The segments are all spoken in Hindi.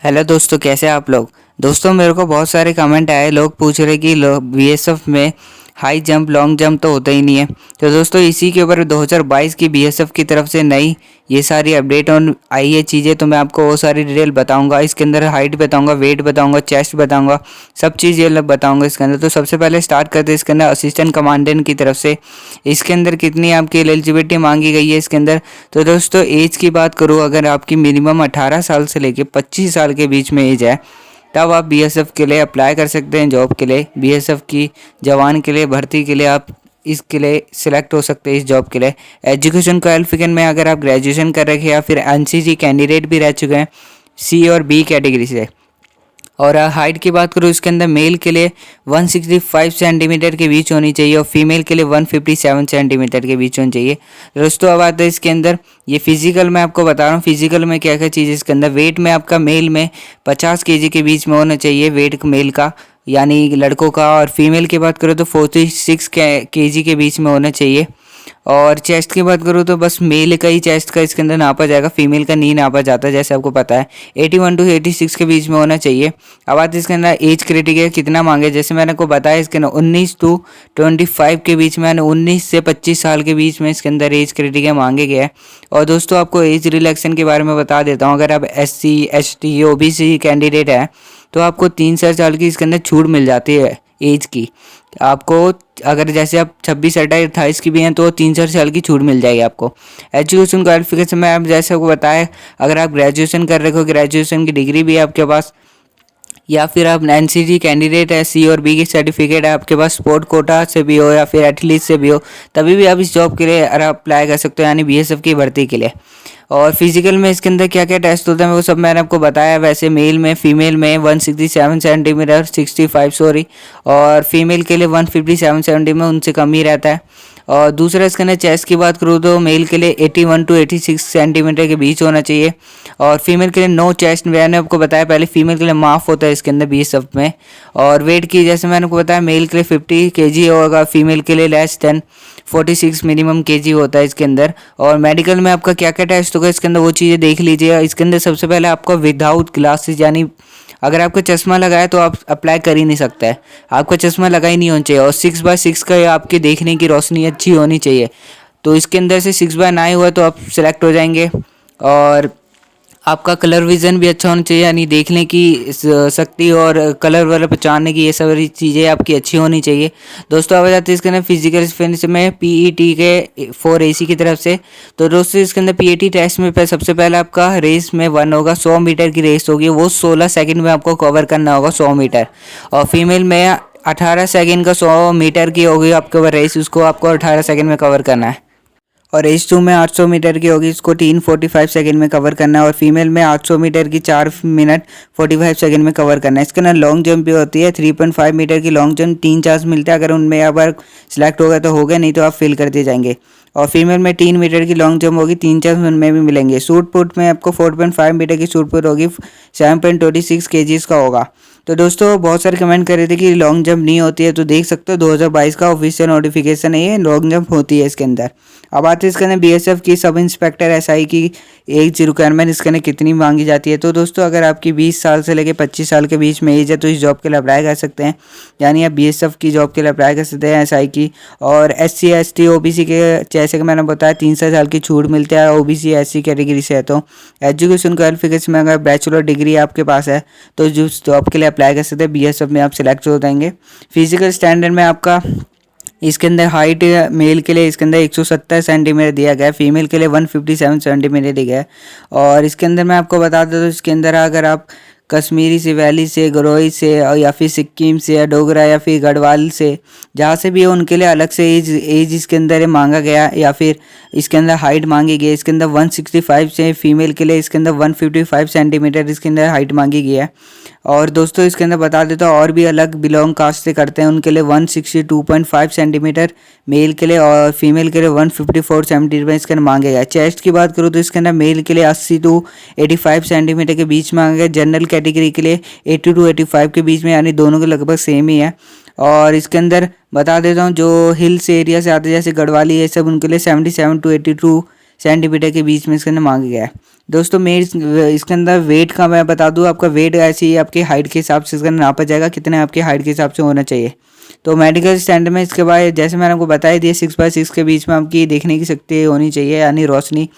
हेलो दोस्तों, कैसे हैं आप लोग। दोस्तों, मेरे को बहुत सारे कमेंट आए, लोग पूछ रहे कि बीएसएफ में हाई जंप लॉन्ग जंप तो होता ही नहीं है। तो दोस्तों, इसी के ऊपर 2022 की बीएसएफ की तरफ से नई ये सारी अपडेट ऑन आई है चीज़ें, तो मैं आपको वो सारी डिटेल बताऊंगा। इसके अंदर हाइट बताऊंगा, वेट बताऊंगा, चेस्ट बताऊंगा, सब चीज़ ये लोग बताऊंगा इसके अंदर। तो सबसे पहले स्टार्ट करते हैं इसके अंदर असिस्टेंट कमांडेंट की तरफ से। इसके अंदर कितनी आपकी एलिजिबिलिटी मांगी गई है इसके अंदर। तो दोस्तों, एज की बात करूँ, अगर आपकी मिनिमम 18 साल से लेकर 25 साल के बीच में एज है, तब आप बीएसएफ के लिए अप्लाई कर सकते हैं जॉब के लिए। बीएसएफ की जवान के लिए भर्ती के लिए आप इसके लिए सिलेक्ट हो सकते हैं इस जॉब के लिए। एजुकेशन क्वालिफिकेशन में अगर आप ग्रेजुएशन कर रखे हैं या फिर एनसीसी कैंडिडेट भी रह चुके हैं सी और बी कैटेगरी से। और हाइट की बात करूँ, इसके अंदर मेल के लिए 165 सेंटीमीटर के बीच होनी चाहिए और फीमेल के लिए 157 सेंटीमीटर के बीच होनी चाहिए। दोस्तों, अब आता है इसके अंदर ये फिजिकल मैं आपको बता रहा हूँ, फिजिकल में क्या क्या चीज़ इसके अंदर। वेट में आपका मेल में 50 केजी के बीच में होना चाहिए वेट मेल का, यानी लड़कों का। और फीमेल की बात करूँ तो 46 केजी के बीच में होना चाहिए। और चेस्ट की बात करूँ तो बस मेल का ही चेस्ट का इसके अंदर नापा जाएगा, फीमेल का नहीं नापा जाता, जैसे आपको पता है। 81 to 86 के बीच में होना चाहिए। अब बात इसके अंदर एज क्राइटेरिया कितना मांगे, जैसे मैंने को बताया इसके अंदर 19 to 25 के बीच में, यानी 19 से 25 साल के बीच में इसके अंदर एज क्राइटेरिया मांगे गए हैं। और दोस्तों, आपको एज रिलैक्सेशन के बारे में बता देता हूँ। अगर आप SC ST OBC कैंडिडेट है तो आपको 3 साल की इसके अंदर छूट मिल जाती है एज की। आपको अगर जैसे आप 26 28 की भी हैं तो 3 साल की छूट मिल जाएगी आपको। एजुकेशन क्वालिफिकेशन में आप जैसे आपको बताया, अगर आप ग्रेजुएशन कर रहे हो, ग्रेजुएशन की डिग्री भी है आपके पास, या फिर आप एनसीसी कैंडिडेट है, सी और बी की सर्टिफिकेट है आपके पास, स्पोर्ट कोटा से भी हो या फिर एथलीट से भी हो, तभी भी आप इस जॉब के लिए अप्लाई कर सकते हो, यानी बीएसएफ की भर्ती के लिए। और फिजिकल में इसके अंदर क्या क्या टेस्ट होता है वो सब मैंने आपको बताया। वैसे मेल में फीमेल में 167 सेंटीमीटर 65 सॉरी, और फीमेल के लिए 157 सेंटीमीटर, उनसे कम ही रहता है। और दूसरा इसके अंदर चेस्ट की बात करूँ तो मेल के लिए 81 to 86 सेंटीमीटर के बीच होना चाहिए, और फीमेल के लिए नो चेस्ट, मैंने आपको बताया पहले, फीमेल के लिए माफ होता है इसके अंदर बीएसएफ में। और वेट की जैसे मैंने आपको बताया, मेल के लिए 50 केजी होगा, फीमेल के लिए लेस देन 46 मिनिमम केजी होता है इसके अंदर। और मेडिकल में आपका क्या क्या टेस्ट होगा इसके अंदर वो चीज़ें देख लीजिए। इसके अंदर सबसे पहले आपका विदाउट ग्लासेस, यानी अगर आपका चश्मा लगा है तो आप अप्लाई कर ही नहीं सकते हैं, आपका चश्मा लगा ही नहीं होना चाहिए। और 6x6 का आपके देखने की रोशनी अच्छी होनी चाहिए, तो इसके अंदर से 6x9 हुआ तो आप सिलेक्ट हो जाएंगे। और आपका कलर विज़न भी अच्छा होना चाहिए, यानी देखने की शक्ति और कलर वाला पहचानने की ये सारी चीज़ें आपकी अच्छी होनी चाहिए। दोस्तों, अब आ जाते हैं इसके अंदर फिजिकल फिटनेस में PET के 4AC की तरफ से। तो दोस्तों, इसके अंदर PET टेस्ट में सबसे पहले आपका रेस में 1 होगा, 100 मीटर की रेस होगी, वो 16 सेकंड में आपको कवर करना होगा 100 मीटर। और फीमेल में 18 सेकंड का 100 मीटर की होगी आपके रेस, उसको आपको 18 सेकंड में कवर करना है। और H2 में 800 मीटर की होगी, इसको 3:45 सेकंड में कवर करना है। और फीमेल में 800 मीटर की 4 मिनट 45 सेकंड में कवर करना है। इसके अंदर लॉन्ग जंप भी होती है, 3.5 मीटर की लॉन्ग जंप, 3 चांस मिलते हैं, अगर उनमें अगर सिलेक्ट हो गए तो हो गए, नहीं तो आप फेल कर दिए जाएंगे। और फीमेल में 3 मीटर की लॉन्ग जंप होगी, 3 चांस उनमें भी मिलेंगे। शूट पुट में आपको 4.5 मीटर की शूट पुट होगी, 7.26 kgs का होगा। तो दोस्तों, बहुत सारे कमेंट कर रहे थे कि लॉन्ग जंप नहीं होती है, तो देख सकते हो 2022 का ऑफिशियल नोटिफिकेशन है, ये लॉन्ग जंप होती है इसके अंदर। अब आते हैं इसके अंदर बीएसएफ की सब इंस्पेक्टर SI की एज रिक्वायरमेंट इसके अंदर कितनी मांगी जाती है। तो दोस्तों, अगर आपकी 20 साल से लेकर 25 साल के बीच में एज है तो इस जॉब के लिए अप्लाई कर सकते हैं, यानी आप बीएसएफ की जॉब के लिए अप्लाई कर सकते हैं SI की। और SC ST OBC के जैसे कि मैंने बताया 3 साल की छूट मिलती है OBC SC कैटेगरी से है। तो एजुकेशन क्वालिफिकेशन में अगर बैचलर डिग्री आपके पास है तो जिस जॉब के लिए अप्लाई कर सकते हैं, BSF में आप सिलेक्ट हो जाएंगे। फिजिकल स्टैंडर्ड में आपका इसके अंदर हाइट मेल के लिए इसके अंदर 170 सेंटीमीटर दिया गया है, फीमेल के लिए 157 सेंटीमीटर दिया गया है। और इसके अंदर मैं आपको बता दूं तो इसके अंदर अगर आप कश्मीरी से, वैली से, गरोई से, या फिर सिक्किम से, या डोगरा या फिर गढ़वाल से, जहाँ से भी है उनके लिए अलग से एज इसके अंदर मांगा गया, या फिर इसके अंदर हाइट मांगी गई है। इसके अंदर 165 से फीमेल के लिए इसके अंदर 155 सेंटीमीटर इसके अंदर हाइट मांगी गई है। और दोस्तों, इसके अंदर बता देता हूँ और भी अलग बिलोंग कास्ट से करते हैं, उनके लिए 162.5 सेंटीमीटर मेल के लिए, और फीमेल के लिए 154 सेंटीमीटर इसके अंदर मांगे गए। चेस्ट की बात करूँ तो इसके अंदर मेल के लिए 80 to 85 सेंटीमीटर के बीच मांगे गए, जनरल कैटेगरी के लिए 80 to 85 के बीच में, यानी दोनों के लगभग सेम ही है। और इसके अंदर बता देता हूँ जो हिल्स एरिया से आते हैं जैसे गढ़वाली, ये सब उनके लिए 77 to 82 सेंटीमीटर के बीच में इसके अंदर मांगा गया है। दोस्तों मेरे इसके अंदर वेट का मैं बता दूं, आपका वेट ऐसे ही आपके हाइट के हिसाब से इसका नापा जाएगा, कितने आपके हाइट के हिसाब से होना चाहिए। तो मेडिकल स्टैंडर्ड में इसके बाद जैसे मैंने आपको बता दिया 6x6 के बीच में आपकी देखने की शक्ति होनी चाहिए, यानी रोशनी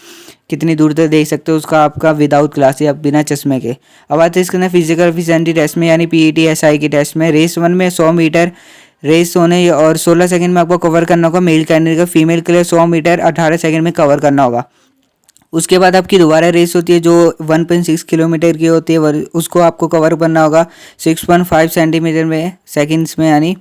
कितनी दूर तक देख सकते हो उसका आपका विदाउट ग्लासेस या बिना चश्मे के। अब आते हैं इसके अंदर फिजिकल एफिशिएंसी टेस्ट में, यानी पीईटी एसआई के टेस्ट में। रेस 1 में 100 मीटर रेस होने और 16 सेकंड में आपको कवर करना होगा मेल कैंडिडेट का। फीमेल के लिए 100 मीटर 18 सेकंड में कवर करना होगा। उसके बाद आपकी दोबारा रेस होती है जो 1.6 किलोमीटर की होती है, उसको आपको कवर करना होगा 6.5 सेंटीमीटर में सेकंड्स में यानी।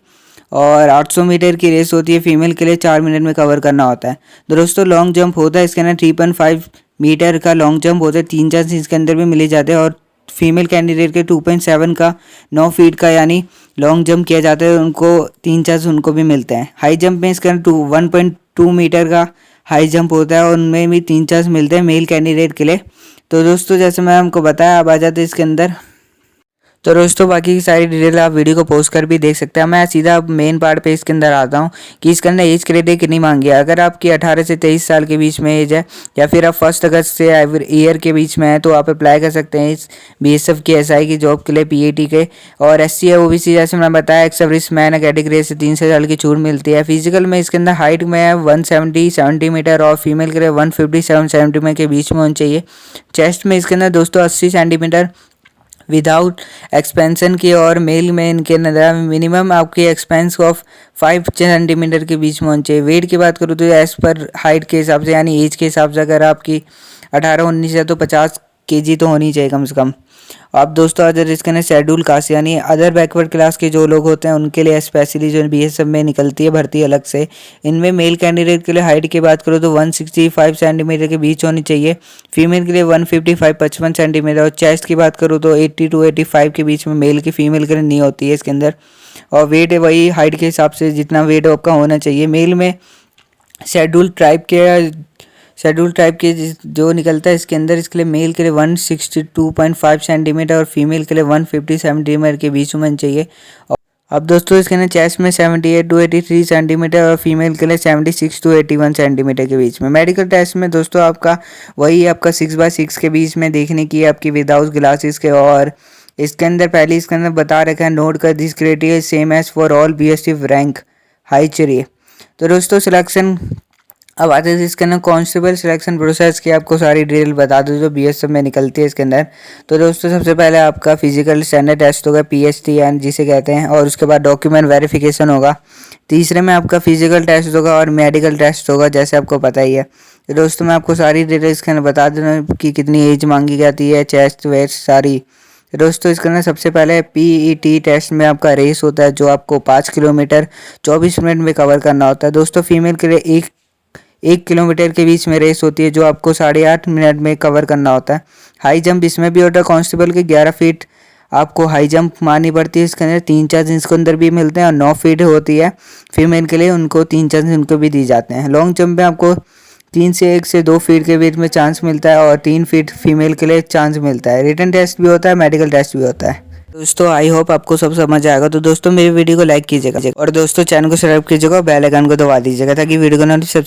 और 800 मीटर की रेस होती है फीमेल के लिए, 4 मिनट में कवर करना होता है। तो दोस्तों लॉन्ग जंप होता है इसके अंदर 3.5 मीटर का लॉन्ग जंप होता है, 3 चांस इसके अंदर भी मिले जाते हैं। और फीमेल कैंडिडेट के 2.7 का 9 फीट का यानी लॉन्ग जंप किया जाता है, उनको 3 चांस उनको भी मिलते हैं। हाई जंप में इसके अंदर 1.2 मीटर का हाई जंप होता है और उनमें भी 3 चांस मिलते हैं मेल कैंडिडेट के लिए। तो दोस्तों जैसे मैं आपको बताया, अब आ जाते हैं इसके अंदर। तो दोस्तों बाकी की सारी डिटेल आप वीडियो को पॉज कर भी देख सकते हैं। मैं सीधा मेन पार्ट पे इसके अंदर आता हूँ कि इसके अंदर एज क्राइटेरिया कितनी मांगी है। अगर आपकी 18 से 23 साल के बीच में एज है या फिर आप 1 अगस्त से ईयर के बीच में है तो आप अप्लाई कर सकते हैं इस बीएसएफ की एसआई की जॉब के लिए पीएटी के। और एससी है ओबीसी जैसे मैं बताया एक्स सर्विस मैन कैटेगरी से 3 साल की छूट मिलती है। फिजिकल में इसके अंदर हाइट में है 170 सेंटीमीटर और फीमेल के लिए 157 सेंटीमीटर के बीच में होनी चाहिए। चेस्ट में इसके अंदर दोस्तों 80 सेंटीमीटर विदाउट एक्सपेंशन की और मेल में इनके अंदर मिनिमम आपकी एक्सपेंस ऑफ 5 सेंटीमीटर के बीच में होनी चाहिए। वेट की बात करूँ तो एज पर हाइट के हिसाब से यानी एज के हिसाब से अगर आपकी 18-19 है तो 50 केजी तो होनी चाहिए कम से कम। अब दोस्तों अदर इसके अंदर शेड्यूल कास्ट यानी अदर बैकवर्ड क्लास के जो लोग होते हैं उनके लिए स्पेशली जो बीएसएफ में निकलती है भर्ती अलग से। इनमें मेल कैंडिडेट के लिए हाइट की बात करो तो 165 सेंटीमीटर के बीच होनी चाहिए, फीमेल के लिए 155 55 सेंटीमीटर। और चेस्ट की बात करूँ तो 80 to 85 के बीच में मेल की, फीमेल के लिए नहीं होती है इसके अंदर। और वेट वही हाइट के हिसाब से जितना वेट आपका होना चाहिए। मेल में शेड्यूल टाइप के जो निकलता है इसके अंदर, इसके लिए मेल के लिए 162.5 सेंटीमीटर और फीमेल के लिए 150 सेंटीमीटर के बीच में चाहिए। अब दोस्तों इसके अंदर चेस्ट में 78 to 83 सेंटीमीटर और फीमेल के लिए 76 to 81 सेंटीमीटर के बीच में। मेडिकल टेस्ट में दोस्तों आपका वही आपका 6x6 के बीच में देखने की आपकी विदाउट ग्लासेस के। और इसके अंदर पहले इसके अंदर बता रखा है नोट कर this criteria same as for all BSF rank high चाहिए। तो दोस्तों सिलेक्शन अब आते हैं इसके अंदर कांस्टेबल सिलेक्शन प्रोसेस की आपको सारी डिटेल बता दूं जो बीएसएफ में निकलती है इसके अंदर। तो दोस्तों सबसे पहले आपका फिजिकल स्टैंडर्ड टेस्ट होगा पीएसटीएन जिसे कहते हैं, और उसके बाद डॉक्यूमेंट वेरिफिकेशन होगा। तीसरे में आपका फिजिकल टेस्ट होगा और मेडिकल टेस्ट होगा जैसे आपको पता ही है। तो दोस्तों मैं आपको सारी डिटेल इसके अंदर बता दूँ कि कितनी एज मांगी जाती है, चेस्ट वेट सारी। दोस्तों इसके अंदर सबसे पहले पीईटी टेस्ट में आपका रेस होता है जो आपको 5 किलोमीटर 24 मिनट में कवर करना होता है। दोस्तों फीमेल के लिए 1 किलोमीटर के बीच में रेस होती है जो आपको 8.5 मिनट में कवर करना होता है। हाई जंप इसमें भी होता है कांस्टेबल के 11 फीट आपको हाई जंप मारनी पड़ती है। इसके अंदर 3 चांस इसके अंदर भी मिलते हैं और 9 फीट होती है फीमेल के लिए, उनको 3 चांस उनको भी दी जाते हैं। लॉन्ग जंप में आपको 1 से 2 फीट के बीच में चांस मिलता है और 3 फीट फीमेल के लिए चांस मिलता है। रिटन टेस्ट भी होता है, मेडिकल टेस्ट भी होता है। दोस्तों आई होप आपको सब समझ आएगा। तो दोस्तों मेरी वीडियो को लाइक कीजिएगा और दोस्तों चैनल को सब्सक्राइब कीजिएगा, बेल आइकन को दबा दीजिएगा ताकि वीडियो को नोटिफिकेशन